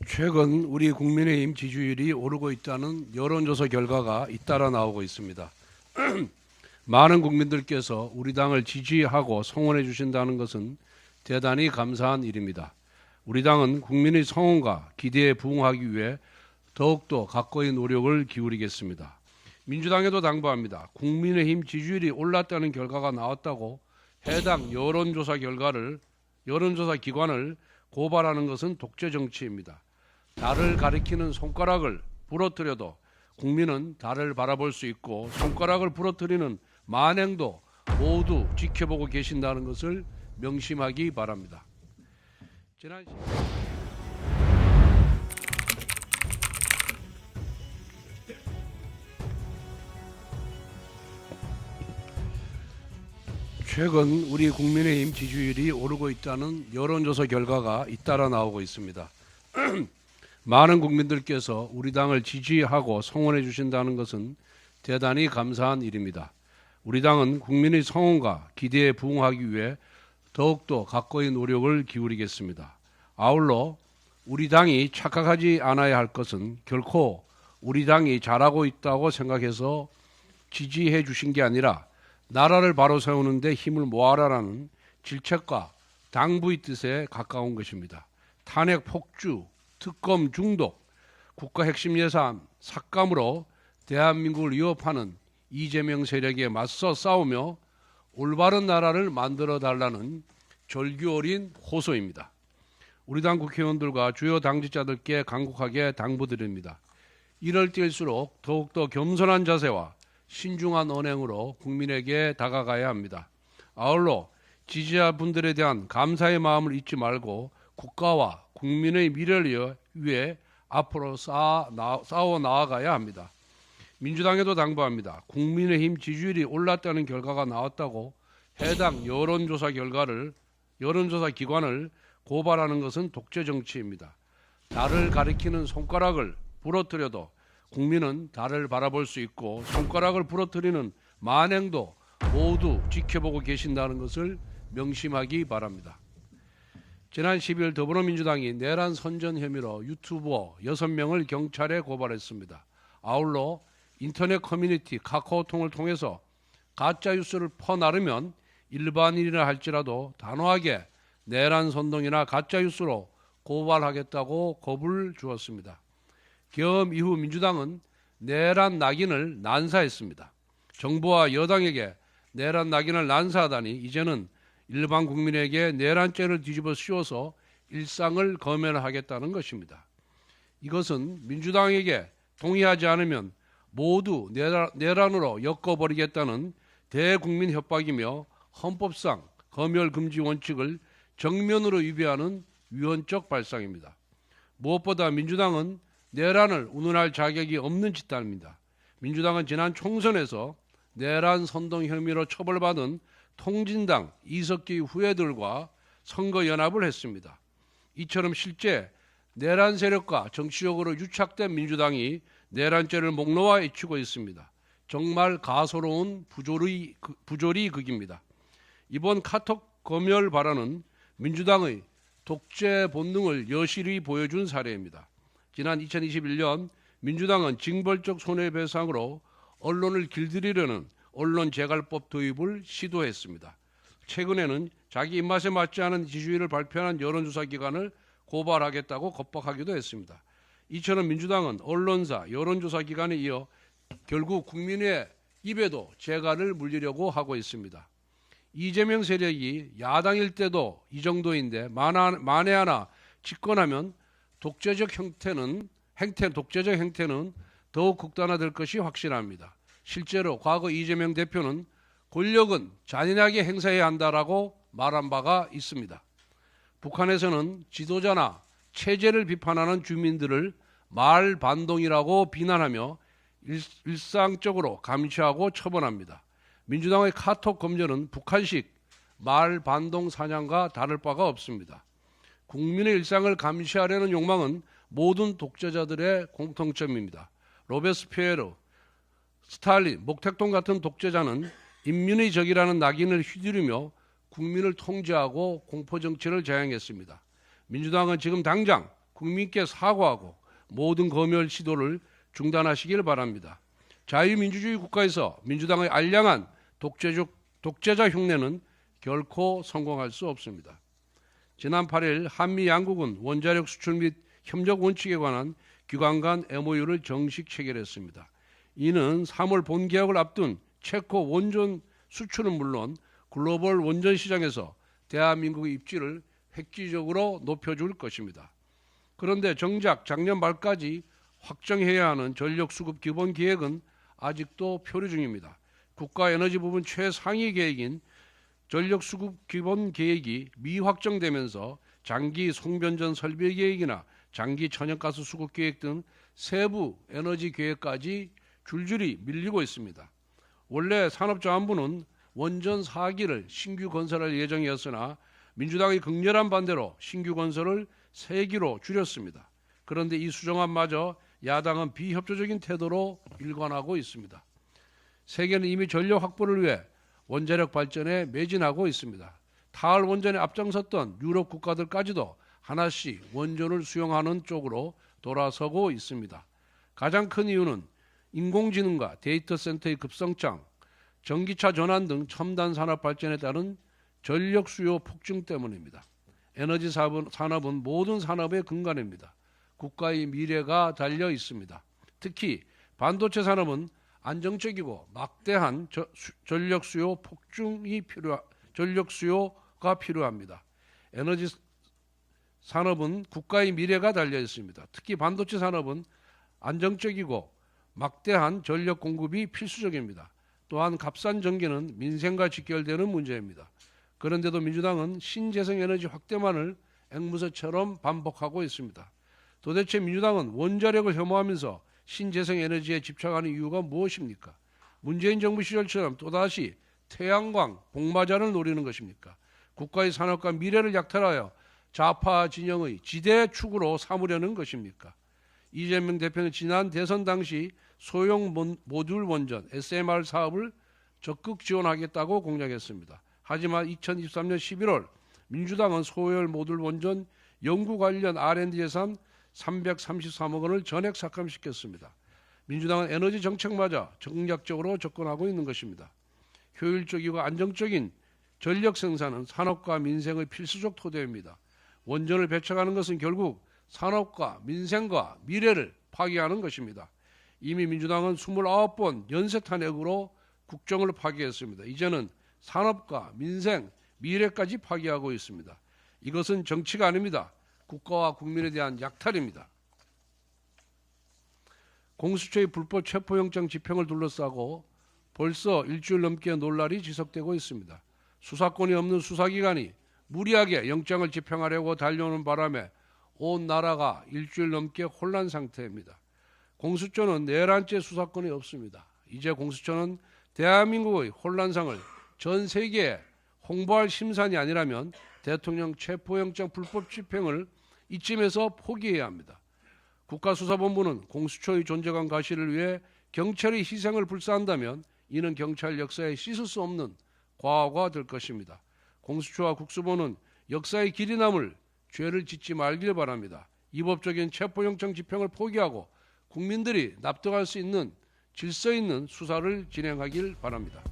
최근 우리 국민의힘 지지율이 오르고 있다는 여론조사 결과가 잇따라 나오고 있습니다. 많은 국민들께서 우리 당을 지지하고 성원해 주신다는 것은 대단히 감사한 일입니다. 우리 당은 국민의 성원과 기대에 부응하기 위해 더욱더 각고의 노력을 기울이겠습니다. 민주당에도 당부합니다. 국민의힘 지지율이 올랐다는 결과가 나왔다고 해당 여론조사 기관을 고발하는 것은 독재 정치입니다. 달을 가리키는 손가락을 부러뜨려도 국민은 달을 바라볼 수 있고 손가락을 부러뜨리는 만행도 모두 지켜보고 계신다는 것을 명심하기 바랍니다. 지난 최근 우리 국민의힘 지지율이 오르고 있다는 여론조사 결과가 잇따라 나오고 있습니다. 많은 국민들께서 우리 당을 지지하고 성원해 주신다는 것은 대단히 감사한 일입니다. 우리 당은 국민의 성원과 기대에 부응하기 위해 더욱더 각고의 노력을 기울이겠습니다. 아울러 우리 당이 착각하지 않아야 할 것은 결코 우리 당이 잘하고 있다고 생각해서 지지해 주신 게 아니라 나라를 바로 세우는 데 힘을 모아라라는 질책과 당부의 뜻에 가까운 것입니다. 탄핵 폭주, 특검 중독, 국가 핵심 예산 삭감으로 대한민국을 위협하는 이재명 세력에 맞서 싸우며 올바른 나라를 만들어 달라는 절규 어린 호소입니다. 우리 당 국회의원들과 주요 당직자들께 간곡하게 당부드립니다. 이럴 때일수록 더욱더 겸손한 자세와 신중한 언행으로 국민에게 다가가야 합니다. 아울러 지지자분들에 대한 감사의 마음을 잊지 말고 국가와 국민의 미래를 위해 앞으로 싸워 나아가야 합니다. 민주당에도 당부합니다. 국민의힘 지지율이 올랐다는 결과가 나왔다고 해당 여론조사 기관을 고발하는 것은 독재 정치입니다. 달을 가리키는 손가락을 부러뜨려도 국민은 달을 바라볼 수 있고 손가락을 부러뜨리는 만행도 모두 지켜보고 계신다는 것을 명심하기 바랍니다. 지난 10일 더불어민주당이 내란 선전 혐의로 유튜버 6명을 경찰에 고발했습니다. 아울러 인터넷 커뮤니티 카카오톡을 통해서 가짜 뉴스를 퍼나르면 일반인이라 할지라도 단호하게 내란 선동이나 가짜 뉴스로 고발하겠다고 겁을 주었습니다. 계엄 이후 민주당은 내란 낙인을 난사했습니다. 정부와 여당에게 내란 낙인을 난사하다니 이제는 일반 국민에게 내란죄를 뒤집어 씌워서 일상을 검열하겠다는 것입니다. 이것은 민주당에게 동의하지 않으면 모두 내란으로 엮어버리겠다는 대국민 협박이며 헌법상 검열 금지 원칙을 정면으로 위배하는 위헌적 발상입니다. 무엇보다 민주당은 내란을 운운할 자격이 없는 집단입니다. 민주당은 지난 총선에서 내란 선동 혐의로 처벌받은 통진당 이석기 후예들과 선거연합을 했습니다. 이처럼 실제 내란 세력과 정치적으로 유착된 민주당이 내란죄를 목놓아 애치고 있습니다. 정말 가소로운 부조리 극입니다. 이번 카톡 검열 발언은 민주당의 독재 본능을 여실히 보여준 사례입니다. 지난 2021년 민주당은 징벌적 손해배상으로 언론을 길들이려는 언론재갈법 도입을 시도했습니다. 최근에는 자기 입맛에 맞지 않은 지지율을 발표하는 여론조사 기관을 고발하겠다고 겁박하기도 했습니다. 이처럼 민주당은 언론사, 여론조사 기관에 이어 결국 국민의 입에도 재갈을 물리려고 하고 있습니다. 이재명 세력이 야당일 때도 이 정도인데 만에 하나 집권하면 독재적 행태는 더욱 극단화될 것이 확실합니다. 실제로 과거 이재명 대표는 권력은 잔인하게 행사해야 한다라고 말한 바가 있습니다. 북한에서는 지도자나 체제를 비판하는 주민들을 말반동이라고 비난하며 일상적으로 감시하고 처벌합니다. 민주당의 카톡 검열은 북한식 말반동 사냥과 다를 바가 없습니다. 국민의 일상을 감시하려는 욕망은 모든 독재자들의 공통점입니다. 로베스피에르, 스탈린, 목택동 같은 독재자는 인민의 적이라는 낙인을 휘두르며 국민을 통제하고 공포정치를 자행했습니다. 민주당은 지금 당장 국민께 사과하고 모든 검열 시도를 중단하시길 바랍니다. 자유민주주의 국가에서 민주당의 알량한 독재자 흉내는 결코 성공할 수 없습니다. 지난 8일 한미 양국은 원자력 수출 및 협력 원칙에 관한 기관 간 MOU를 정식 체결했습니다. 이는 3월 본개혁을 앞둔 체코 원전 수출은 물론 글로벌 원전 시장에서 대한민국의 입지를 획기적으로 높여줄 것입니다. 그런데 정작 작년 말까지 확정해야 하는 전력수급 기본 계획은 아직도 표류 중입니다. 국가에너지 부분 최상위 계획인 전력수급 기본 계획이 미확정되면서 장기 송변전 설비 계획이나 장기 천연가스 수급 계획 등 세부 에너지 계획까지 줄줄이 밀리고 있습니다. 원래 산업자원부는 원전 4기를 신규 건설할 예정이었으나 민주당의 극렬한 반대로 신규 건설을 3기로 줄였습니다. 그런데 이 수정안마저 야당은 비협조적인 태도로 일관하고 있습니다. 세계는 이미 전력 확보를 위해 원자력 발전에 매진하고 있습니다. 타월 원전에 앞장섰던 유럽 국가들까지도 하나씩 원전을 수용하는 쪽으로 돌아서고 있습니다. 가장 큰 이유는 인공지능과 데이터 센터의 급성장, 전기차 전환 등 첨단 산업 발전에 따른 전력 수요 폭증 때문입니다. 에너지 산업은 모든 산업의 근간입니다. 국가의 미래가 달려 있습니다. 특히 반도체 산업은 안정적이고 막대한 전력 수요가 필요합니다. 에너지 산업은 국가의 미래가 달려 있습니다. 특히 반도체 산업은 안정적이고 막대한 전력 공급이 필수적입니다. 또한 값싼 전기는 민생과 직결되는 문제입니다. 그런데도 민주당은 신재생 에너지 확대만을 앵무새처럼 반복하고 있습니다. 도대체 민주당은 원자력을 혐오하면서 신재생 에너지에 집착하는 이유가 무엇입니까? 문재인 정부 시절처럼 또다시 태양광, 복마자를 노리는 것입니까? 국가의 산업과 미래를 약탈하여 좌파 진영의 지대 축으로 삼으려는 것입니까? 이재명 대표는 지난 대선 당시 소형 모듈 원전 SMR 사업을 적극 지원하겠다고 공약했습니다. 하지만 2023년 11월 민주당은 소형 모듈 원전 연구 관련 R&D 예산 333억 원을 전액 삭감시켰습니다. 민주당은 에너지 정책마저 정략적으로 접근하고 있는 것입니다. 효율적이고 안정적인 전력 생산은 산업과 민생의 필수적 토대입니다. 원전을 배척하는 것은 결국 산업과 민생과 미래를 파괴하는 것입니다. 이미 민주당은 29번 연쇄 탄핵으로 국정을 파괴했습니다. 이제는 산업과 민생, 미래까지 파괴하고 있습니다. 이것은 정치가 아닙니다. 국가와 국민에 대한 약탈입니다. 공수처의 불법 체포영장 집행을 둘러싸고 벌써 일주일 넘게 논란이 지속되고 있습니다. 수사권이 없는 수사기관이 무리하게 영장을 집행하려고 달려오는 바람에 온 나라가 일주일 넘게 혼란 상태입니다. 공수처는 내란죄 수사권이 없습니다. 이제 공수처는 대한민국의 혼란상을 전 세계에 홍보할 심산이 아니라면 대통령 체포영장 불법 집행을 이쯤에서 포기해야 합니다. 국가수사본부는 공수처의 존재감 가시를 위해 경찰의 희생을 불사한다면 이는 경찰 역사에 씻을 수 없는 과오가 될 것입니다. 공수처와 국수본은 역사의 길이 남을 죄를 짓지 말길 바랍니다. 이법적인 체포영장 집행을 포기하고 국민들이 납득할 수 있는 질서 있는 수사를 진행하길 바랍니다.